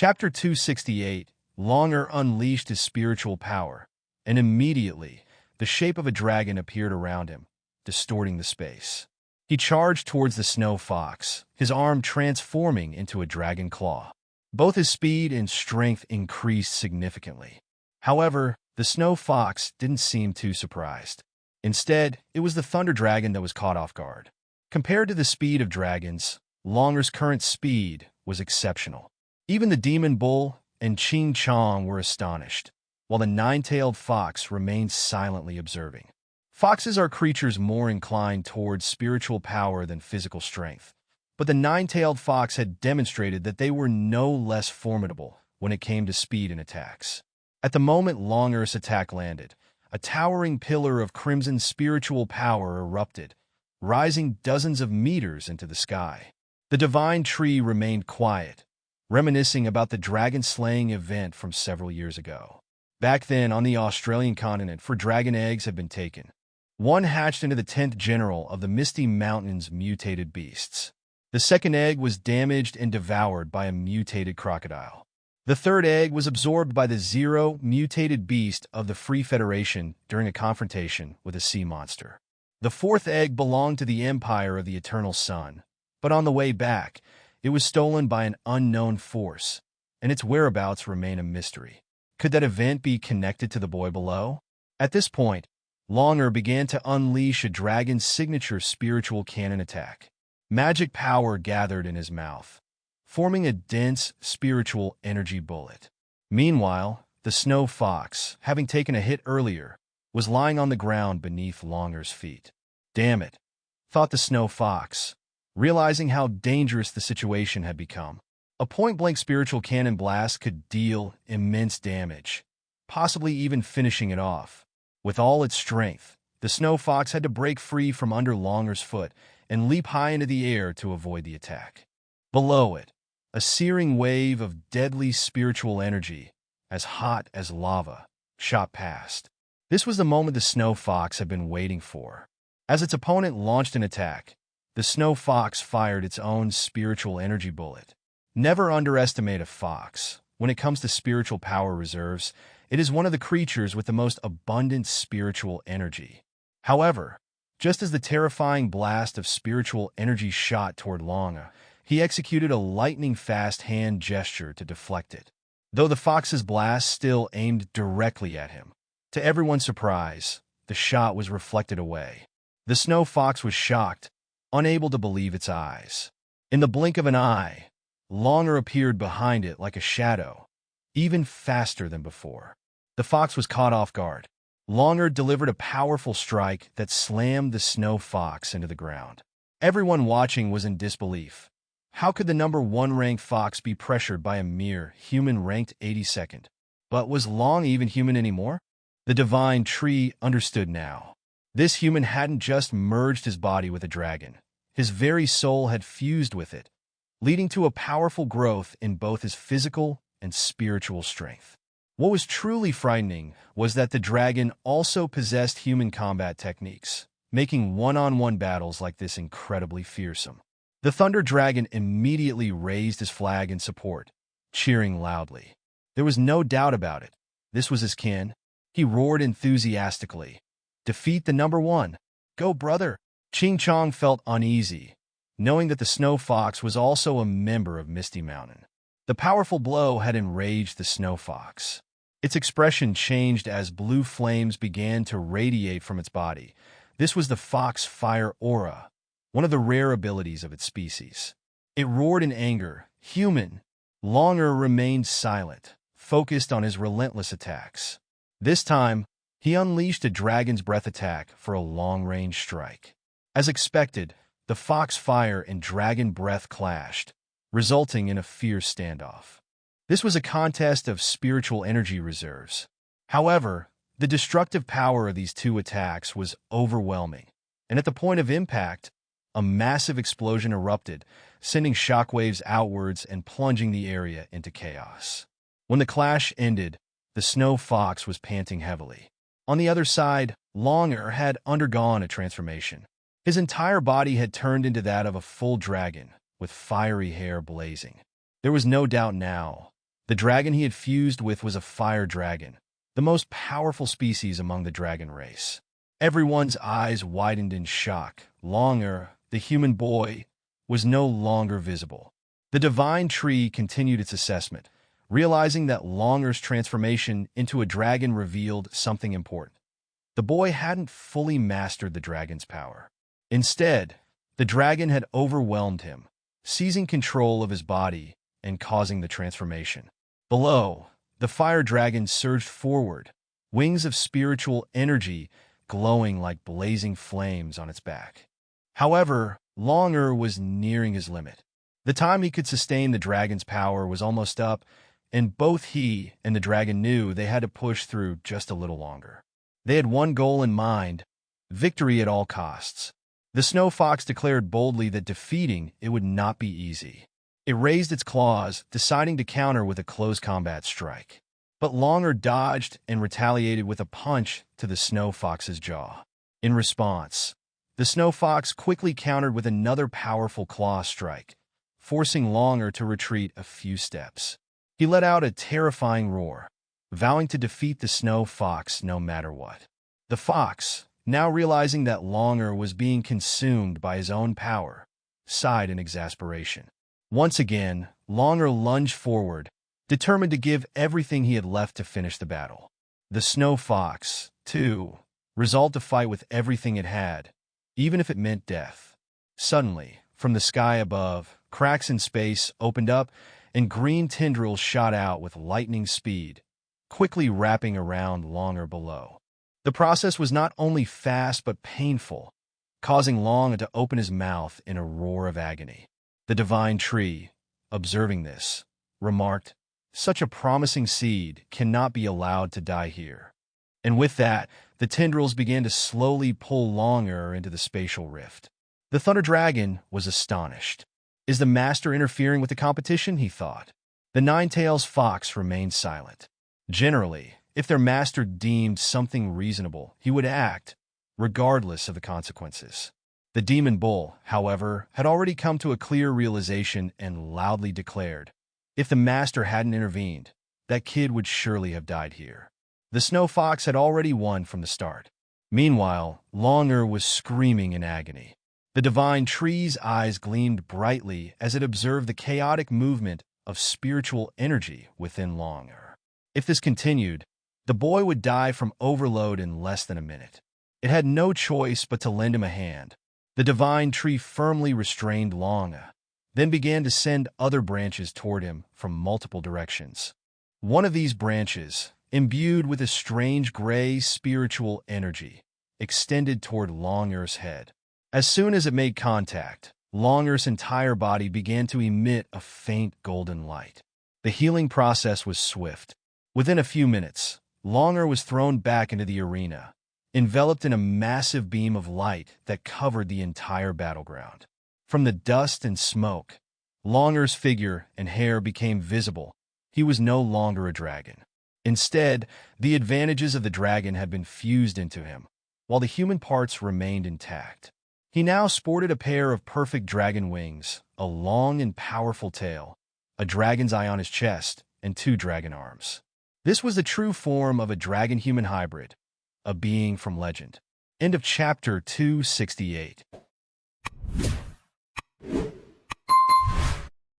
Chapter 268, Longer unleashed his spiritual power, and immediately the shape of a dragon appeared around him, distorting the space. He charged towards the snow fox, his arm transforming into a dragon claw. Both his speed and strength increased significantly. However, the snow fox didn't seem too surprised. Instead, it was the thunder dragon that was caught off guard. Compared to the speed of dragons, Longer's current speed was exceptional. Even the demon bull and Ching Chong were astonished, while the nine-tailed fox remained silently observing. Foxes are creatures more inclined towards spiritual power than physical strength, but the nine-tailed fox had demonstrated that they were no less formidable when it came to speed and attacks. At the moment Longer's attack landed, a towering pillar of crimson spiritual power erupted, rising dozens of meters into the sky. The divine tree remained quiet, reminiscing about the dragon-slaying event from several years ago. Back then, on the Australian continent, 4 dragon eggs had been taken. One hatched into the 10th general of the Misty Mountains mutated beasts. The second egg was damaged and devoured by a mutated crocodile. The third egg was absorbed by the 0 mutated beast of the Free Federation during a confrontation with a sea monster. The fourth egg belonged to the Empire of the Eternal Sun, but on the way back, it was stolen by an unknown force, and its whereabouts remain a mystery. Could that event be connected to the boy below? At this point, Longer began to unleash a dragon's signature spiritual cannon attack. Magic power gathered in his mouth, forming a dense spiritual energy bullet. Meanwhile, the snow fox, having taken a hit earlier, was lying on the ground beneath Longer's feet. Damn it, thought the snow fox, realizing how dangerous the situation had become. A point-blank spiritual cannon blast could deal immense damage, possibly even finishing it off. With all its strength, the snow fox had to break free from under Longer's foot and leap high into the air to avoid the attack. Below it, a searing wave of deadly spiritual energy, as hot as lava, shot past. This was the moment the snow fox had been waiting for. As its opponent launched an attack, the snow fox fired its own spiritual energy bullet. Never underestimate a fox. When it comes to spiritual power reserves, it is one of the creatures with the most abundant spiritual energy. However, just as the terrifying blast of spiritual energy shot toward Longer, he executed a lightning-fast hand gesture to deflect it, though the fox's blast still aimed directly at him. To everyone's surprise, the shot was reflected away. The snow fox was shocked, unable to believe its eyes. In the blink of an eye, Longer appeared behind it like a shadow, even faster than before. The fox was caught off guard. Longer delivered a powerful strike that slammed the snow fox into the ground. Everyone watching was in disbelief. How could the number 1 ranked fox be pressured by a mere human ranked 82nd? But was Long even human anymore? The divine tree understood now. This human hadn't just merged his body with a dragon. His very soul had fused with it, leading to a powerful growth in both his physical and spiritual strength. What was truly frightening was that the dragon also possessed human combat techniques, making one-on-one battles like this incredibly fearsome. The thunder dragon immediately raised his flag in support, cheering loudly. There was no doubt about it. This was his kin. He roared enthusiastically. Defeat the number 1. Go, brother! Ching Chong felt uneasy, knowing that the snow fox was also a member of Misty Mountain. The powerful blow had enraged the snow fox. Its expression changed as blue flames began to radiate from its body. This was the fox fire aura, one of the rare abilities of its species. It roared in anger. Human. Longer remained silent, focused on his relentless attacks. This time, he unleashed a dragon's breath attack for a long-range strike. As expected, the fox fire and dragon breath clashed, resulting in a fierce standoff. This was a contest of spiritual energy reserves. However, the destructive power of these 2 attacks was overwhelming, and at the point of impact, a massive explosion erupted, sending shockwaves outwards and plunging the area into chaos. When the clash ended, the snow fox was panting heavily. On the other side, Longer had undergone a transformation. His entire body had turned into that of a full dragon, with fiery hair blazing. There was no doubt now. The dragon he had fused with was a fire dragon, the most powerful species among the dragon race. Everyone's eyes widened in shock. Longer, the human boy, was no longer visible. The divine tree continued its assessment, realizing that Longer's transformation into a dragon revealed something important. The boy hadn't fully mastered the dragon's power. Instead, the dragon had overwhelmed him, seizing control of his body and causing the transformation. Below, the fire dragon surged forward, wings of spiritual energy glowing like blazing flames on its back. However, Longer was nearing his limit. The time he could sustain the dragon's power was almost up, and both he and the dragon knew they had to push through just a little longer. They had one goal in mind: victory at all costs. The snow fox declared boldly that defeating it would not be easy. It raised its claws, deciding to counter with a close combat strike. But Longer dodged and retaliated with a punch to the snow fox's jaw. In response, the snow fox quickly countered with another powerful claw strike, forcing Longer to retreat a few steps. He let out a terrifying roar, vowing to defeat the snow fox no matter what. The fox, now realizing that Longer was being consumed by his own power, sighed in exasperation. Once again, Longer lunged forward, determined to give everything he had left to finish the battle. The snow fox, too, resolved to fight with everything it had, even if it meant death. Suddenly, from the sky above, cracks in space opened up, and green tendrils shot out with lightning speed, quickly wrapping around Longer below. The process was not only fast but painful, causing Longer to open his mouth in a roar of agony. The divine tree, observing this, remarked, "Such a promising seed cannot be allowed to die here." And with that, the tendrils began to slowly pull Longer into the spatial rift. The Thunder Dragon was astonished. Is the master interfering with the competition? He thought. The Nine-Tails Fox remained silent. Generally, if their master deemed something reasonable, he would act, regardless of the consequences. The Demon Bull, however, had already come to a clear realization and loudly declared, if the master hadn't intervened, that kid would surely have died here. The Snow Fox had already won from the start. Meanwhile, Longer was screaming in agony. The divine tree's eyes gleamed brightly as it observed the chaotic movement of spiritual energy within Longer. If this continued, the boy would die from overload in less than a minute. It had no choice but to lend him a hand. The divine tree firmly restrained Longer, then began to send other branches toward him from multiple directions. One of these branches, imbued with a strange gray spiritual energy, extended toward Longer's head. As soon as it made contact, Longer's entire body began to emit a faint golden light. The healing process was swift. Within a few minutes, Longer was thrown back into the arena, enveloped in a massive beam of light that covered the entire battleground. From the dust and smoke, Longer's figure and hair became visible. He was no longer a dragon. Instead, the advantages of the dragon had been fused into him, while the human parts remained intact. He now sported a pair of perfect dragon wings, a long and powerful tail, a dragon's eye on his chest, and 2 dragon arms. This was the true form of a dragon-human hybrid, a being from legend. End of chapter 268.